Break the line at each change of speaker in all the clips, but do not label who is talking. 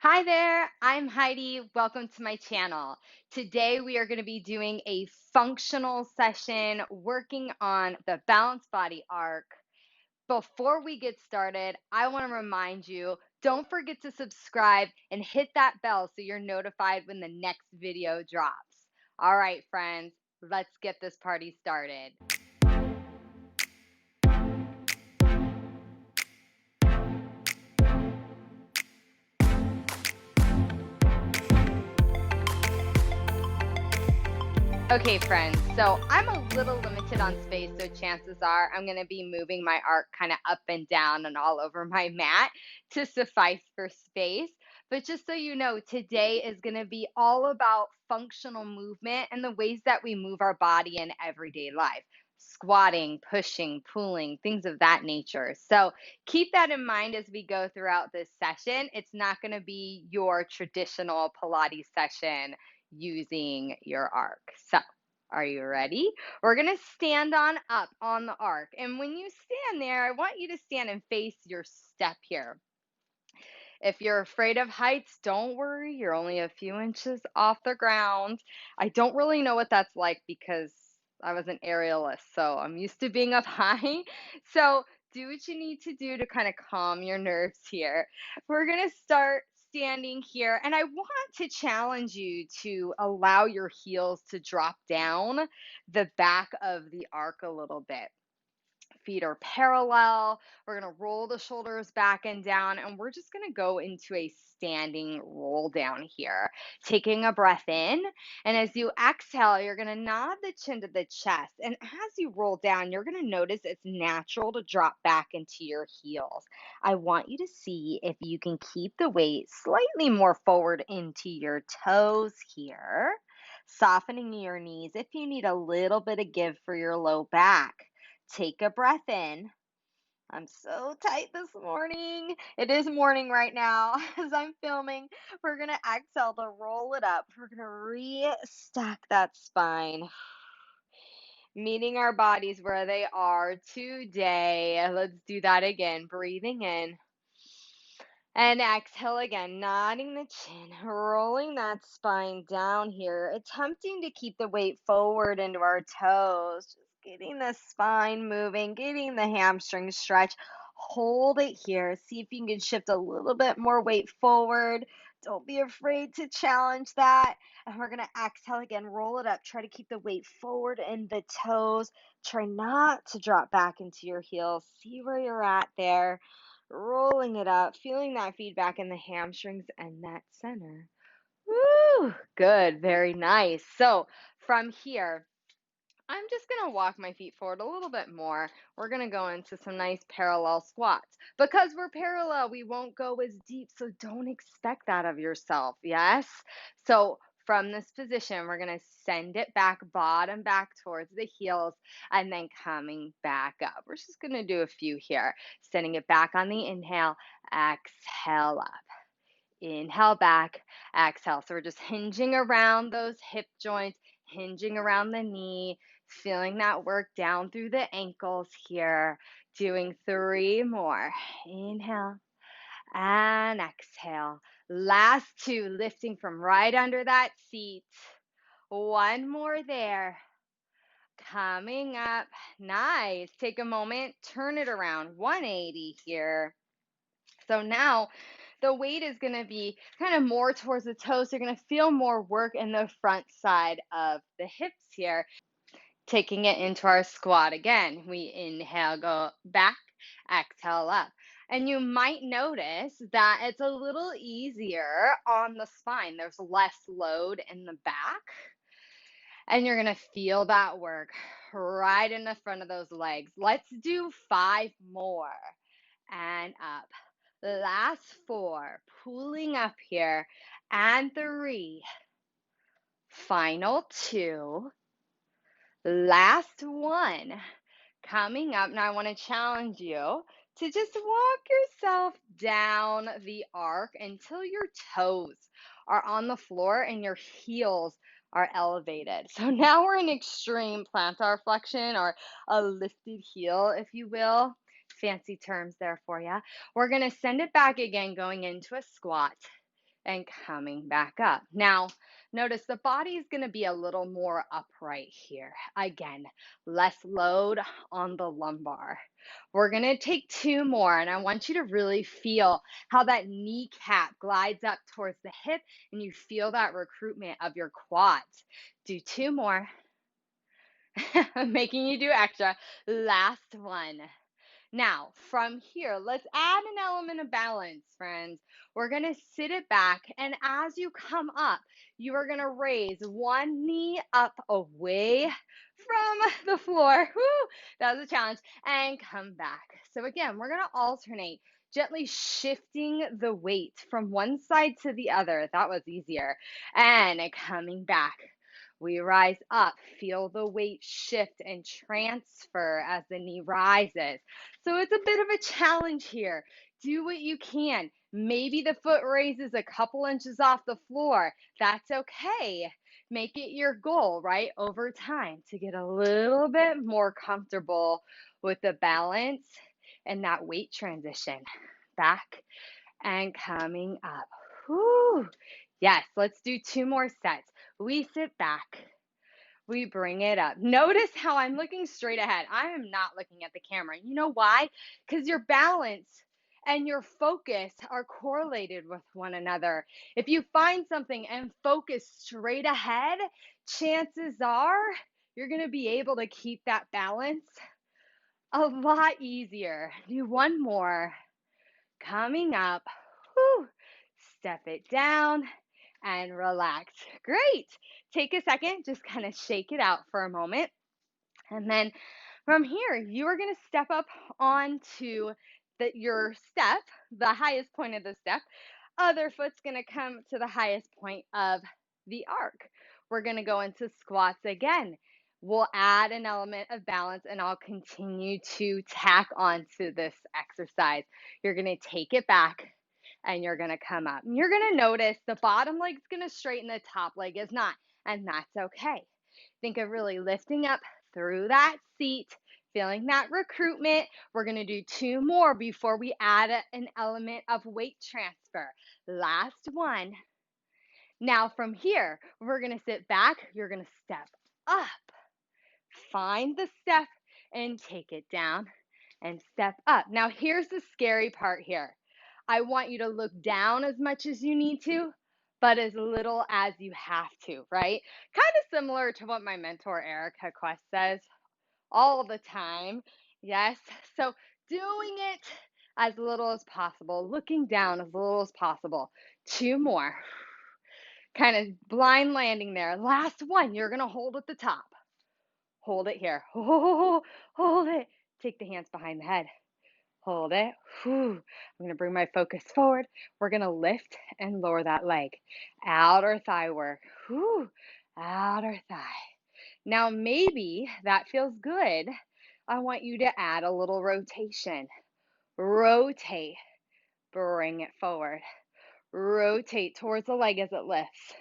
Hi there, I'm Heidi. Welcome to my channel. Today we are going to be doing a functional session working on the balanced body arc. Before we get started, I want to remind you, don't forget to subscribe and hit that bell so you're notified when the next video drops. All right, friends, let's get this party started. Okay, friends, so I'm a little limited on space, so chances are I'm going to be moving my arc kind of up and down and all over my mat to suffice for space. But just so you know, today is going to be all about functional movement and the ways that we move our body in everyday life. Squatting, pushing, pulling, things of that nature. So keep that in mind as we go throughout this session. It's not going to be your traditional Pilates session using your arc. So, are you ready? We're going to stand on up on the arc. And when you stand there, I want you to stand and face your step here. If you're afraid of heights, don't worry. You're only a few inches off the ground. I don't really know what that's like because I was an aerialist, so I'm used to being up high. So do what you need to do to kind of calm your nerves here. We're going to start standing here, and I want to challenge you to allow your heels to drop down the back of the arc a little bit. Feet are parallel. We're going to roll the shoulders back and down, and we're just going to go into a standing roll down here. Taking a breath in, and as you exhale, you're going to nod the chin to the chest. And as you roll down, you're going to notice it's natural to drop back into your heels. I want you to see if you can keep the weight slightly more forward into your toes here, softening your knees if you need a little bit of give for your low back. Take a breath in. I'm so tight this morning. It is morning right now as I'm filming. We're going to exhale to roll it up. We're going to restack that spine, meeting our bodies where they are today. Let's do that again. Breathing in. And exhale again, nodding the chin, rolling that spine down here, attempting to keep the weight forward into our toes, just getting the spine moving, getting the hamstrings stretched. Hold it here. See if you can shift a little bit more weight forward. Don't be afraid to challenge that. And we're going to exhale again, roll it up. Try to keep the weight forward in the toes. Try not to drop back into your heels. See where you're at there. Rolling it up, feeling that feedback in the hamstrings and that center. Woo! Good, very nice. So from here, I'm just going to walk my feet forward a little bit more. We're going to go into some nice parallel squats. Because we're parallel, we won't go as deep, so don't expect that of yourself, yes? So from this position, we're going to send it back, bottom back towards the heels, and then coming back up. We're just going to do a few here. Sending it back on the inhale, exhale up. Inhale back, exhale. So we're just hinging around those hip joints, hinging around the knee, feeling that work down through the ankles here. Doing 3 more. Inhale and exhale. Last 2, lifting from right under that seat. 1 more there. Coming up. Nice. Take a moment, turn it around. 180 here. So now the weight is going to be kind of more towards the toes. So you're going to feel more work in the front side of the hips here. Taking it into our squat again. We inhale, go back, exhale up. And you might notice that it's a little easier on the spine. There's less load in the back. And you're going to feel that work right in the front of those legs. Let's do 5 more. And up. Last 4, pulling up here, and 3, final 2, last 1, coming up. Now I want to challenge you to just walk yourself down the arc until your toes are on the floor and your heels are elevated. So now we're in extreme plantar flexion, or a lifted heel, if you will. Fancy terms there for you. We're going to send it back again, going into a squat. and coming back up. Now, notice the body is going to be a little more upright here. Again, less load on the lumbar. We're going to take two more, and I want you to really feel how that kneecap glides up towards the hip, and you feel that recruitment of your quads. Do two more. I'm making you do extra. Last one. Now, from here, let's add an element of balance, friends. We're going to sit it back, and as you come up, you are going to raise one knee up away from the floor. Woo, that was a challenge. And come back. So again, we're going to alternate, gently shifting the weight from one side to the other. That was easier. And coming back. We rise up, feel the weight shift and transfer as the knee rises. So it's a bit of a challenge here. Do what you can. Maybe the foot raises a couple inches off the floor. That's okay. Make it your goal, right? Over time to get a little bit more comfortable with the balance and that weight transition. Back and coming up. Whew. Yes, let's do two more sets. We sit back. We bring it up. Notice how I'm looking straight ahead. I am not looking at the camera. You know why? Because your balance and your focus are correlated with one another. If you find something and focus straight ahead, chances are you're going to be able to keep that balance a lot easier. Do one more. Coming up. Whew. Step it down and relax. Great. Take a second, just kind of shake it out for a moment. And then from here, you are going to step up onto your step, the highest point of the step. Other foot's going to come to the highest point of the arc. We're going to go into squats again. We'll add an element of balance, and I'll continue to tack onto this exercise. You're going to take it back and you're going to come up. And you're going to notice the bottom leg's going to straighten, the top leg is not, and that's okay. Think of really lifting up through that seat, feeling that recruitment. We're going to do two more before we add an element of weight transfer. Last one. Now from here, we're going to sit back. You're going to step up. Find the step and take it down and step up. Now here's the scary part here. I want you to look down as much as you need to, but as little as you have to, right? Kind of similar to what my mentor Erica Quest says all the time. Yes. So doing it as little as possible, looking down as little as possible. Two more. Kind of blind landing there. Last one, you're going to hold at the top. Hold it here. Oh, hold it. Take the hands behind the head. Hold it. Whew. I'm going to bring my focus forward. We're going to lift and lower that leg. Outer thigh work. Whew. Outer thigh. Now, maybe that feels good. I want you to add a little rotation. Rotate. Bring it forward. Rotate towards the leg as it lifts.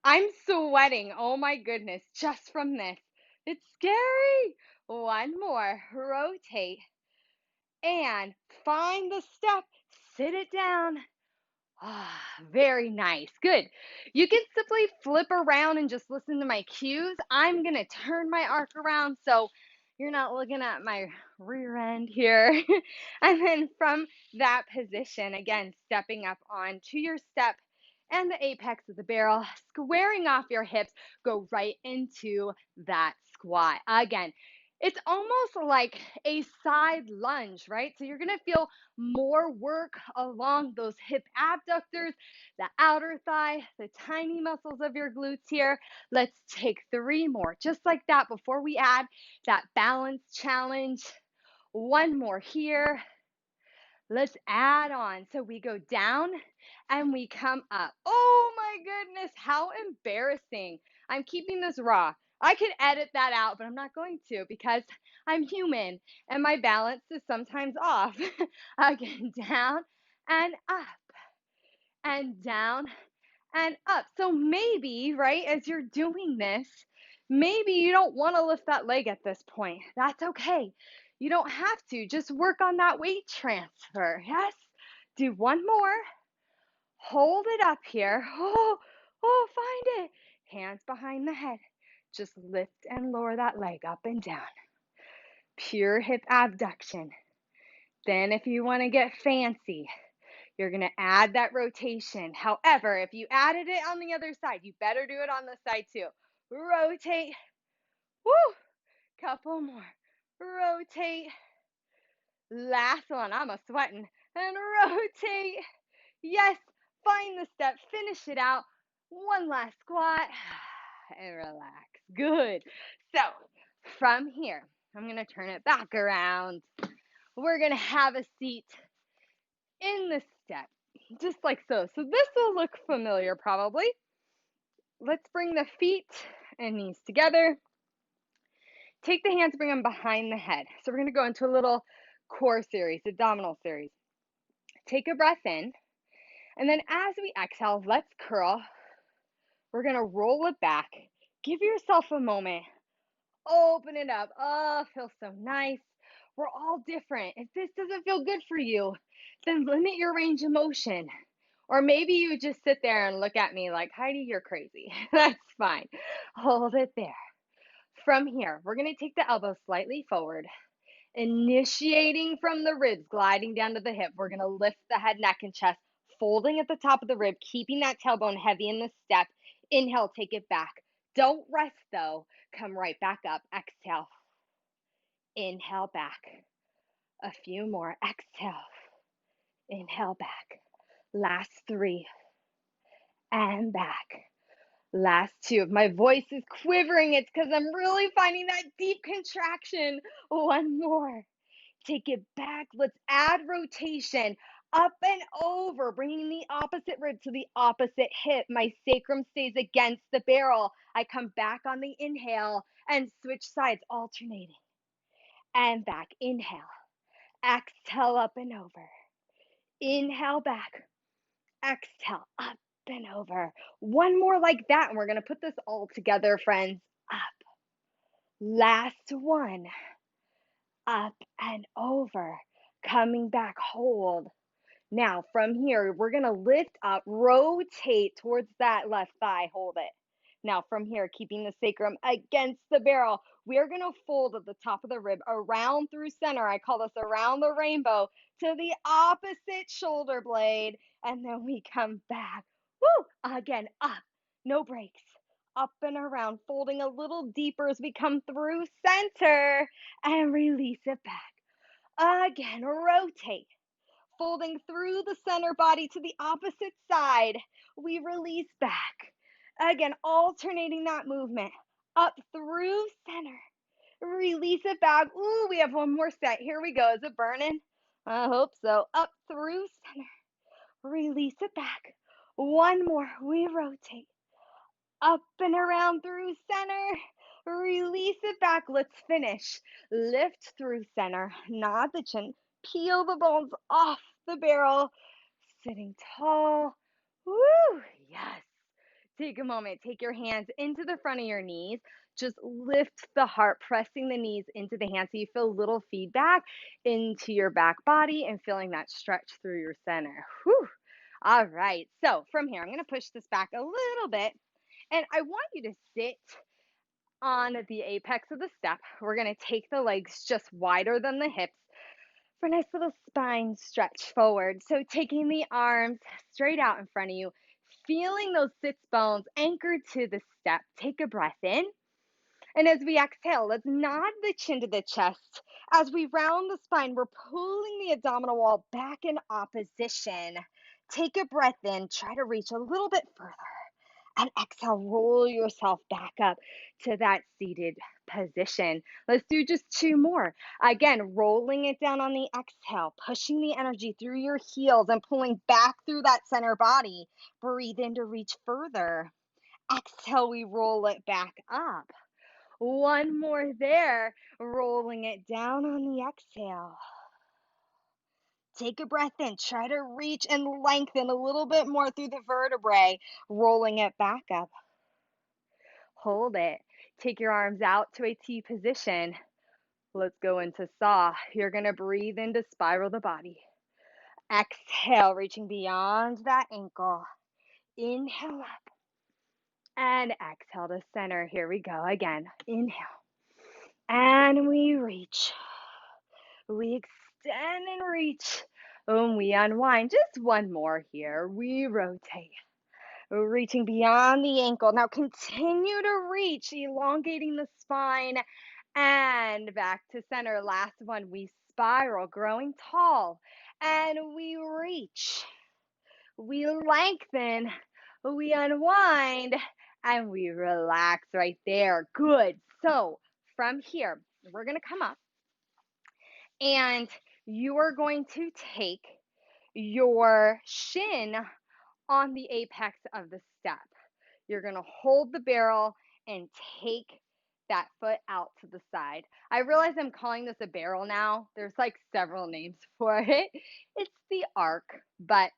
I'm sweating. Oh my goodness. Just from this. It's scary. One more. Rotate. And find the step, sit it down. Ah, very nice. Good. You can simply flip around and just listen to my cues. I'm going to turn my arc around so you're not looking at my rear end here. And then from that position, again, stepping up onto your step and the apex of the barrel, squaring off your hips, go right into that squat. Again, it's almost like a side lunge, right? So you're going to feel more work along those hip abductors, the outer thigh, the tiny muscles of your glutes here. Let's take three more, just like that, before we add that balance challenge. One more here. Let's add on. So we go down and we come up. Oh my goodness, how embarrassing. I'm keeping this raw. I could edit that out, but I'm not going to because I'm human and my balance is sometimes off. Again, down and up and down and up. So maybe, right, as you're doing this, maybe you don't want to lift that leg at this point. That's okay. You don't have to. Just work on that weight transfer. Yes. Do one more. Hold it up here. Oh, find it. Hands behind the head. Just lift and lower that leg up and down. Pure hip abduction. Then if you want to get fancy, you're going to add that rotation. However, if you added it on the other side, you better do it on this side too. Rotate. Woo! Couple more. Rotate. Last one. I'm a sweating. And rotate. Yes. Find the step. Finish it out. One last squat. And relax. Good. So from here, I'm going to turn it back around. We're going to have a seat in the step, just like so. So this will look familiar probably. Let's bring the feet and knees together. Take the hands, bring them behind the head. So we're going to go into a little core series, abdominal series. Take a breath in, and then as we exhale, let's curl. We're going to roll it back. Give yourself a moment. Open it up. Oh, feels so nice. We're all different. If this doesn't feel good for you, then limit your range of motion. Or maybe you just sit there and look at me like, Heidi, you're crazy. That's fine. Hold it there. From here, we're going to take the elbows slightly forward, initiating from the ribs, gliding down to the hip. We're going to lift the head, neck, and chest, folding at the top of the rib, keeping that tailbone heavy in the step. Inhale, take it back. Don't rest though. Come right back up. Exhale. Inhale back. A few more. Exhale. Inhale back. Last 3. And back. Last 2. If my voice is quivering, it's because I'm really finding that deep contraction. One more. Take it back. Let's add rotation. Up and over, bringing the opposite rib to the opposite hip. My sacrum stays against the barrel. I come back on the inhale and switch sides, alternating. And back. Inhale. Exhale, up and over. Inhale back. Exhale, up and over. One more like that, and we're going to put this all together, friends. Up. Last one. Up and over. Coming back, hold. Now, from here, we're going to lift up, rotate towards that left thigh, hold it. Now, from here, keeping the sacrum against the barrel, we're going to fold at the top of the rib, around through center. I call this around the rainbow, to the opposite shoulder blade, and then we come back. Woo! Again, up, no breaks. Up and around, folding a little deeper as we come through center, and release it back. Again, rotate. Folding through the center body to the opposite side, we release back. Again, alternating that movement. Up through center. Release it back. Ooh, we have one more set. Here we go. Is it burning? I hope so. Up through center. Release it back. One more. We rotate. Up and around through center. Release it back. Let's finish. Lift through center. Nod the chin. Peel the bones off the barrel. Sitting tall. Woo! Yes. Take a moment. Take your hands into the front of your knees. Just lift the heart, pressing the knees into the hands so you feel a little feedback into your back body and feeling that stretch through your center. Whew. All right. So from here, I'm going to push this back a little bit. And I want you to sit on the apex of the step. We're going to take the legs just wider than the hips for a nice little spine stretch forward. So taking the arms straight out in front of you, feeling those sits bones anchored to the step. Take a breath in. And as we exhale, let's nod the chin to the chest. As we round the spine, we're pulling the abdominal wall back in opposition. Take a breath in. Try to reach a little bit further. And exhale, roll yourself back up to that seated position. Let's do just 2 more. Again, rolling it down on the exhale, pushing the energy through your heels and pulling back through that center body. Breathe in to reach further. Exhale, we roll it back up. One more there, rolling it down on the exhale. Take a breath in. Try to reach and lengthen a little bit more through the vertebrae, rolling it back up. Hold it. Take your arms out to a T position. Let's go into saw. You're going to breathe in to spiral the body. Exhale, reaching beyond that ankle. Inhale up and exhale to center. Here we go again. Inhale and we reach. We extend and reach. And we unwind. Just one more here. We rotate. Reaching beyond the ankle. Now continue to reach, elongating the spine and back to center. Last one, we spiral, growing tall, and we reach. We lengthen, we unwind, and we relax right there. Good. So from here, we're going to come up and you are going to take your shin on the apex of the step. You're going to hold the barrel and take that foot out to the side. I realize I'm calling this a barrel now. There's like several names for it. It's the arc, but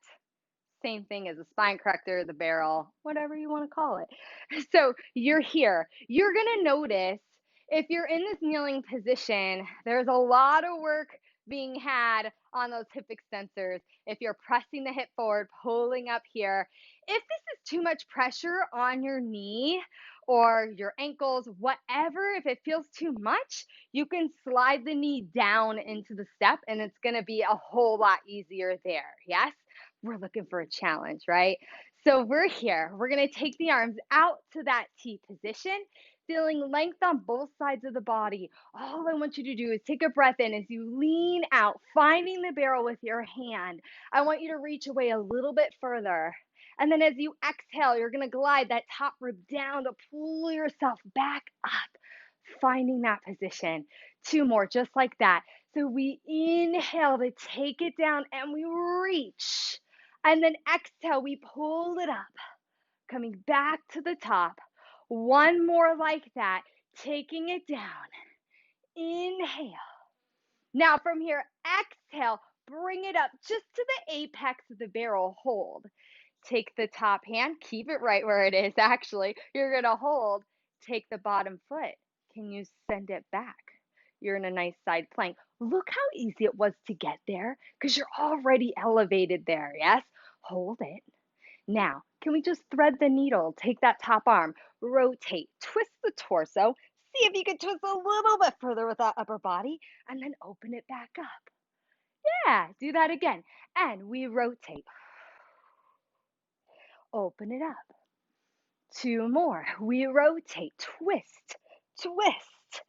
same thing as a spine corrector, the barrel, whatever you want to call it. So you're here. You're going to notice if you're in this kneeling position, there's a lot of work being had on those hip extensors. If you're pressing the hip forward, pulling up here, if this is too much pressure on your knee or your ankles, whatever, if it feels too much, you can slide the knee down into the step and it's going to be a whole lot easier there. Yes? We're looking for a challenge, right? So we're here. We're going to take the arms out to that T position, feeling length on both sides of the body. All I want you to do is take a breath in as you lean out, finding the barrel with your hand. I want you to reach away a little bit further. And then as you exhale, you're going to glide that top rib down to pull yourself back up, finding that position. Two more, just like that. So we inhale to take it down and we reach. And then exhale, we pull it up, coming back to the top. One more like that, taking it down. Inhale. Now from here, exhale, bring it up just to the apex of the barrel. Hold. Take the top hand, keep it right where it is actually. You're going to hold. Take the bottom foot. Can you send it back? You're in a nice side plank. Look how easy it was to get there because you're already elevated there, yes? Hold it. Now, can we just thread the needle? Take that top arm, rotate, twist the torso. See if you can twist a little bit further with that upper body and then open it back up. Yeah, do that again. And we rotate. Open it up. Two more. We rotate, twist, twist,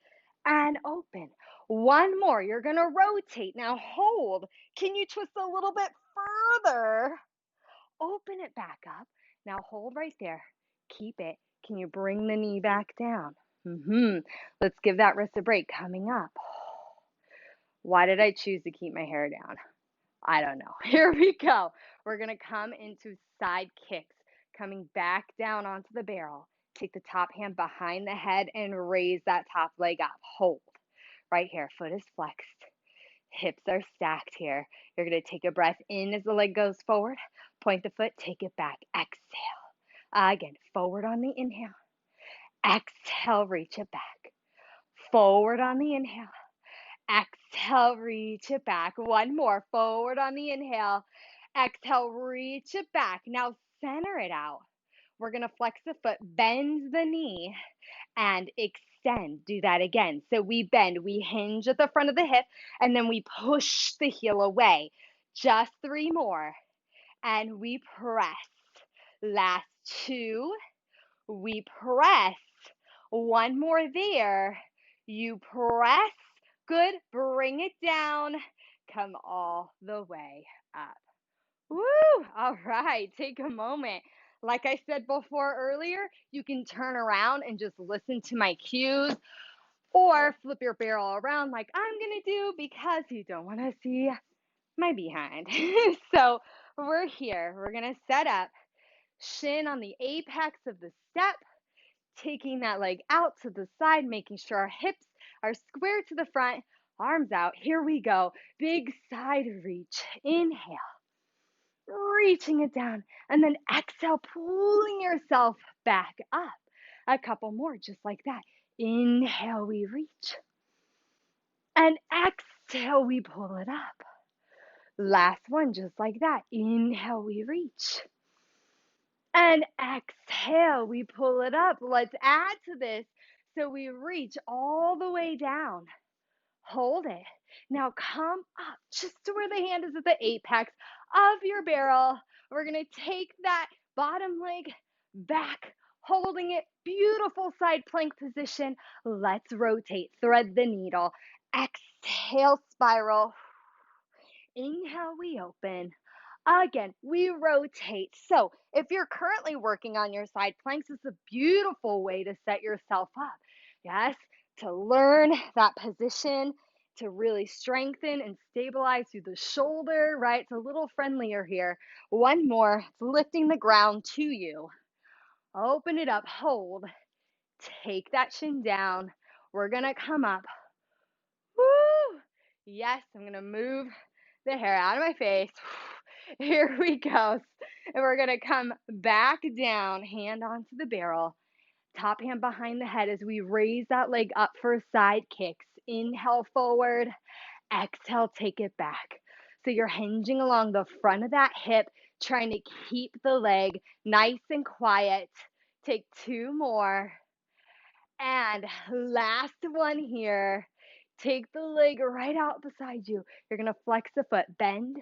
and open. One more. You're going to rotate. Now hold. Can you twist a little bit further? Open it back up. Now hold right there. Keep it. Can you bring the knee back down? Let's give that wrist a break. Coming up. Why did I choose to keep my hair down? I don't know. Here we go. We're going to come into side kicks, coming back down onto the barrel. Take the top hand behind the head and raise that top leg up. Hold. Right here. Foot is flexed. Hips are stacked here. You're going to take a breath in as the leg goes forward. Point the foot. Take it back. Exhale. Again, forward on the inhale. Exhale, reach it back. Forward on the inhale. Exhale, reach it back. One more. Forward on the inhale. Exhale, reach it back. Now center it out. We're going to flex the foot, bend the knee, and extend. Do that again. So we bend, we hinge at the front of the hip, and then we push the heel away. Just three more. And we press. Last two. We press. One more there. You press. Good. Bring it down. Come all the way up. Woo! All right. Take a moment. Like I said before earlier, you can turn around and just listen to my cues or flip your barrel around like I'm going to do because you don't want to see my behind. So we're here. We're going to set up, shin on the apex of the step, taking that leg out to the side, making sure our hips are square to the front, arms out. Here we go. Big side reach. Inhale, reaching it down, and then exhale, pulling yourself back up. A couple more, just like that. Inhale, we reach. And exhale, we pull it up. Last one, just like that. Inhale, we reach. And exhale, we pull it up. Let's add to this. So we reach all the way down. Hold it. Now come up just to where the hand is at the apex of your barrel. We're going to take that bottom leg back, holding it. Beautiful side plank position. Let's rotate. Thread the needle. Exhale, spiral. Inhale, we open. Again, we rotate. So if you're currently working on your side planks, it's a beautiful way to set yourself up. Yes, to learn that position, to really strengthen and stabilize through the shoulder, right? It's a little friendlier here. One more, it's lifting the ground to you. Open it up, hold. Take that shin down. We're gonna come up. Woo! Yes, I'm gonna move the hair out of my face. Here we go. And we're going to come back down, hand onto the barrel, top hand behind the head as we raise that leg up for side kicks. Inhale forward, exhale, take it back. So you're hinging along the front of that hip, trying to keep the leg nice and quiet. Take two more. And last one here. Take the leg right out beside you. You're going to flex the foot, bend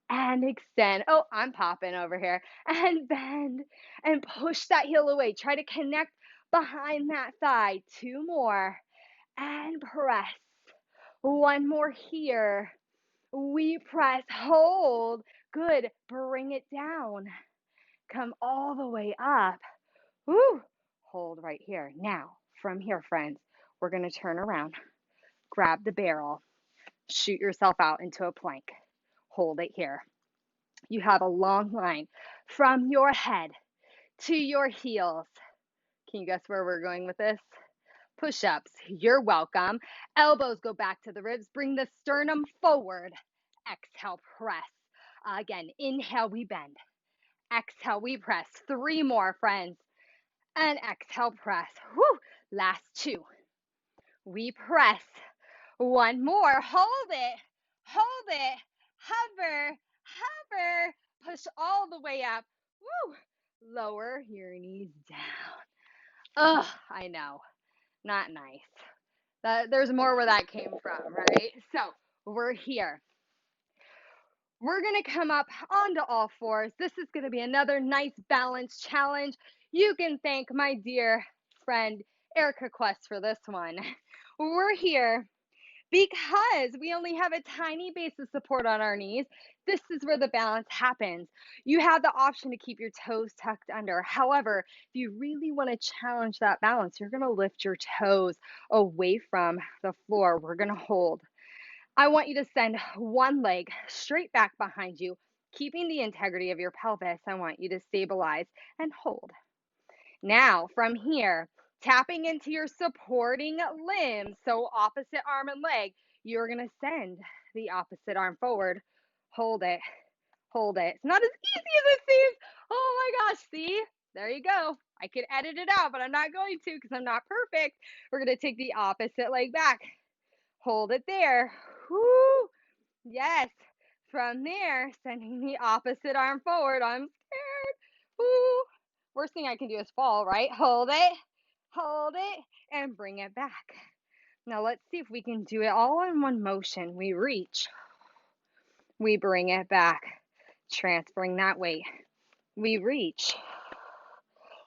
and extend. Oh, I'm popping over here. And bend and push that heel away. Try to connect behind that thigh. Two more. And press. One more here. We press. Hold. Good. Bring it down. Come all the way up. Woo. Hold right here. Now, from here, friends, we're going to turn around. Grab the barrel. Shoot yourself out into a plank. Hold it here. You have a long line from your head to your heels. Can you guess where we're going with this? Push-ups. You're welcome. Elbows go back to the ribs. Bring the sternum forward. Exhale, press. Again, inhale, we bend. Exhale, we press. Three more, friends. And exhale, press. Whew. Last two. We press. One more. Hold it. Hold it. Hover. Hover. Push all the way up. Woo. Lower your knees down. Ugh, I know. Not nice. There's more where that came from, right? So we're here. We're going to come up onto all fours. This is going to be another nice balance challenge. You can thank my dear friend Erica Quest for this one. We're here because we only have a tiny base of support on our knees. This is where the balance happens. You have the option to keep your toes tucked under. However, if you really want to challenge that balance, you're going to lift your toes away from the floor. We're going to hold. I want you to send one leg straight back behind you, keeping the integrity of your pelvis. I want you to stabilize and hold. Now, from here, tapping into your supporting limbs, so opposite arm and leg, you're going to send the opposite arm forward. Hold it. Hold it. It's not as easy as it seems. Oh my gosh, see? There you go. I could edit it out, but I'm not going to because I'm not perfect. We're going to take the opposite leg back. Hold it there. Whoo! Yes. From there, sending the opposite arm forward. I'm scared. Woo! Worst thing I can do is fall, right? Hold it, and bring it back. Now let's see if we can do it all in one motion. We reach. We bring it back. Transferring that weight. We reach.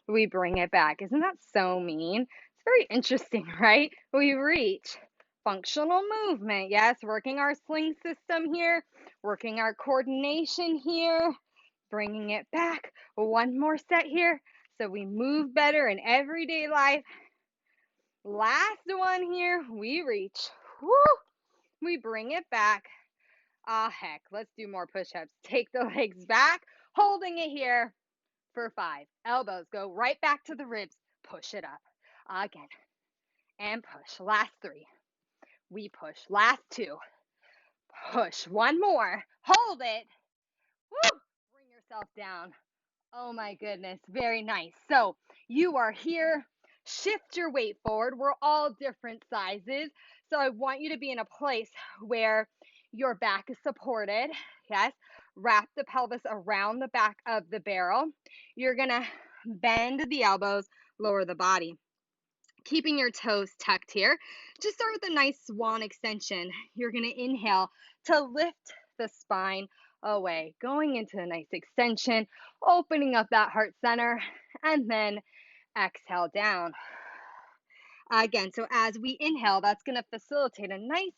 We bring it back. Isn't that so mean? It's very interesting, right? We reach. Functional movement. Yes, working our sling system here, working our coordination here, bringing it back. One more set here so we move better in everyday life. Last one here. We reach. Woo! We bring it back. Ah, heck. Let's do more push-ups. Take the legs back, holding it here for 5. Elbows go right back to the ribs. Push it up. Again. And push. Last 3. We push. Last 2. Push. One more. Hold it. Woo! Bring yourself down. Oh my goodness. Very nice. So you are here. Shift your weight forward. We're all different sizes. So I want you to be in a place where Your back is supported. Yes. Wrap the pelvis around the back of the barrel. You're going to bend the elbows, lower the body. Keeping your toes tucked here. Just start with a nice swan extension. You're going to inhale to lift the spine away, going into a nice extension, opening up that heart center, and then exhale down. Again, so as we inhale, that's going to facilitate a nice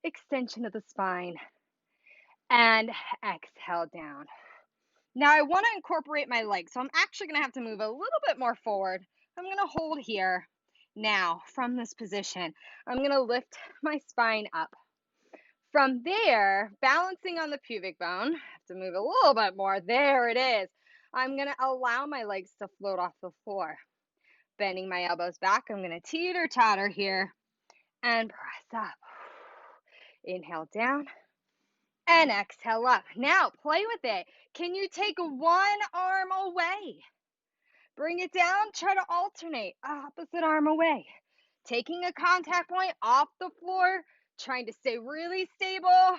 extension of the spine, and exhale down. Now I want to incorporate my legs, so I'm actually going to have to move a little bit more forward. I'm going to hold here. Now, from this position, I'm going to lift my spine up. From there, balancing on the pubic bone, I have to move a little bit more. There it is. I'm going to allow my legs to float off the floor. Bending my elbows back, I'm going to teeter-totter here and press up. Inhale down and exhale up. Now, play with it. Can you take one arm away? Bring it down, try to alternate, opposite arm away. Taking a contact point off the floor, trying to stay really stable.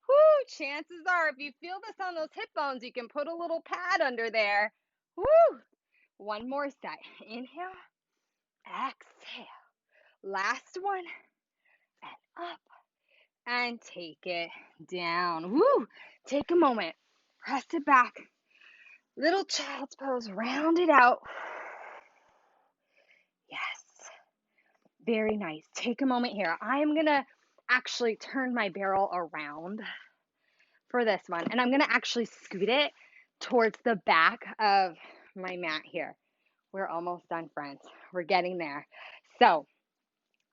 Whoo, chances are if you feel this on those hip bones, you can put a little pad under there. Woo, one more set. Inhale, exhale. Last one, and up, and take it down. Woo, take a moment, press it back. Little child's pose, round it out. Yes. Very nice. Take a moment here. I'm going to actually turn my barrel around for this one. And I'm going to actually scoot it towards the back of my mat here. We're almost done, friends. We're getting there. So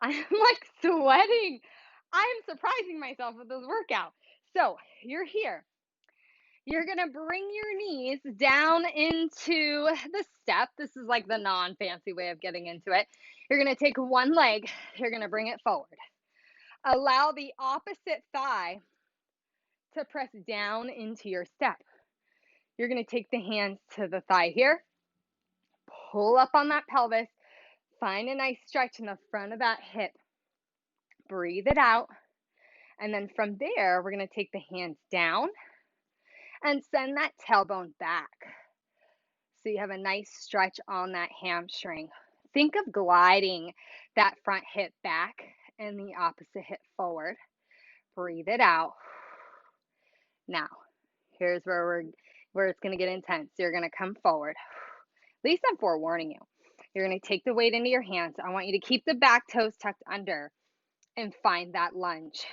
I'm like sweating. I'm surprising myself with this workout. So you're here. You're going to bring your knees down into the step. This is like the non-fancy way of getting into it. You're going to take one leg. You're going to bring it forward. Allow the opposite thigh to press down into your step. You're going to take the hands to the thigh here. Pull up on that pelvis. Find a nice stretch in the front of that hip. Breathe it out. And then from there, we're going to take the hands down and send that tailbone back. So you have a nice stretch on that hamstring. Think of gliding that front hip back and the opposite hip forward. Breathe it out. Now, here's where it's going to get intense. You're going to come forward. At least I'm forewarning you. You're going to take the weight into your hands. I want you to keep the back toes tucked under and find that lunge.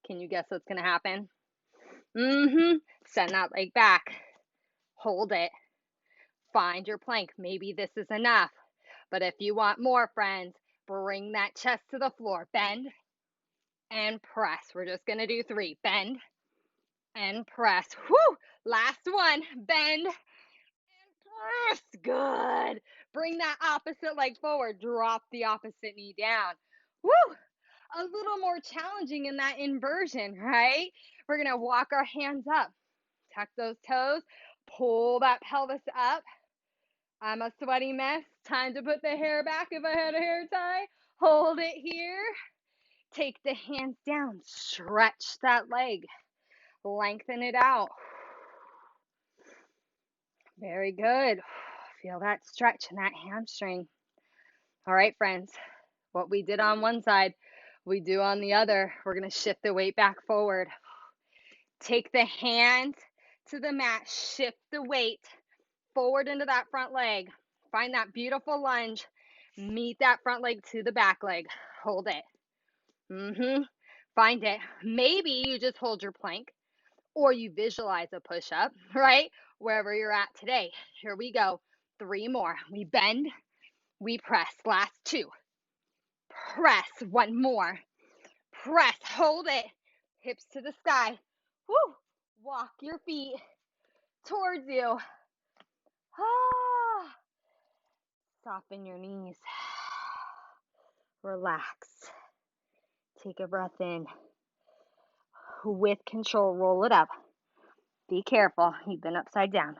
Can you guess what's going to happen? Send that leg back. Hold it. Find your plank. Maybe this is enough. But if you want more, friends, bring that chest to the floor. Bend and press. We're just going to do 3. Bend and press. Whoo! Last one. Bend and press. Good. Bring that opposite leg forward. Drop the opposite knee down. Woo! A little more challenging in that inversion, right? We're going to walk our hands up. Tuck those toes. Pull that pelvis up. I'm a sweaty mess. Time to put the hair back if I had a hair tie. Hold it here. Take the hands down. Stretch that leg. Lengthen it out. Very good. Feel that stretch in that hamstring. All right, friends. What we did on one side, we do on the other. We're going to shift the weight back forward. Take the hand to the mat. Shift the weight forward into that front leg. Find that beautiful lunge. Meet that front leg to the back leg. Hold it. Find it. Maybe you just hold your plank or you visualize a push-up, right? Wherever you're at today. Here we go. 3 more. We bend. We press. Last 2. Press. 1 more. Press. Hold it. Hips to the sky. Woo. Walk your feet towards you. Ah. Soften your knees. Relax. Take a breath in. With control, roll it up. Be careful. You've been upside down.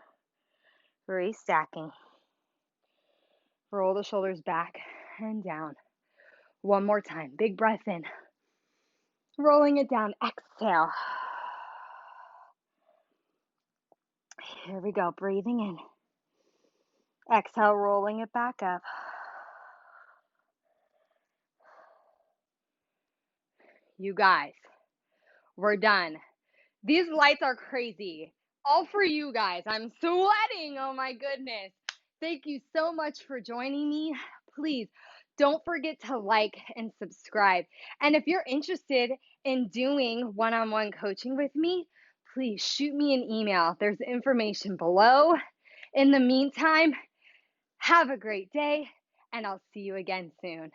Restacking. Roll the shoulders back and down. One more time. Big breath in. Rolling it down. Exhale. Here we go. Breathing in. Exhale, rolling it back up. You guys, we're done. These lights are crazy. All for you guys. I'm sweating. Oh my goodness. Thank you so much for joining me. Please don't forget to like and subscribe. And if you're interested in doing one-on-one coaching with me, please shoot me an email. There's information below. In the meantime, have a great day, and I'll see you again soon.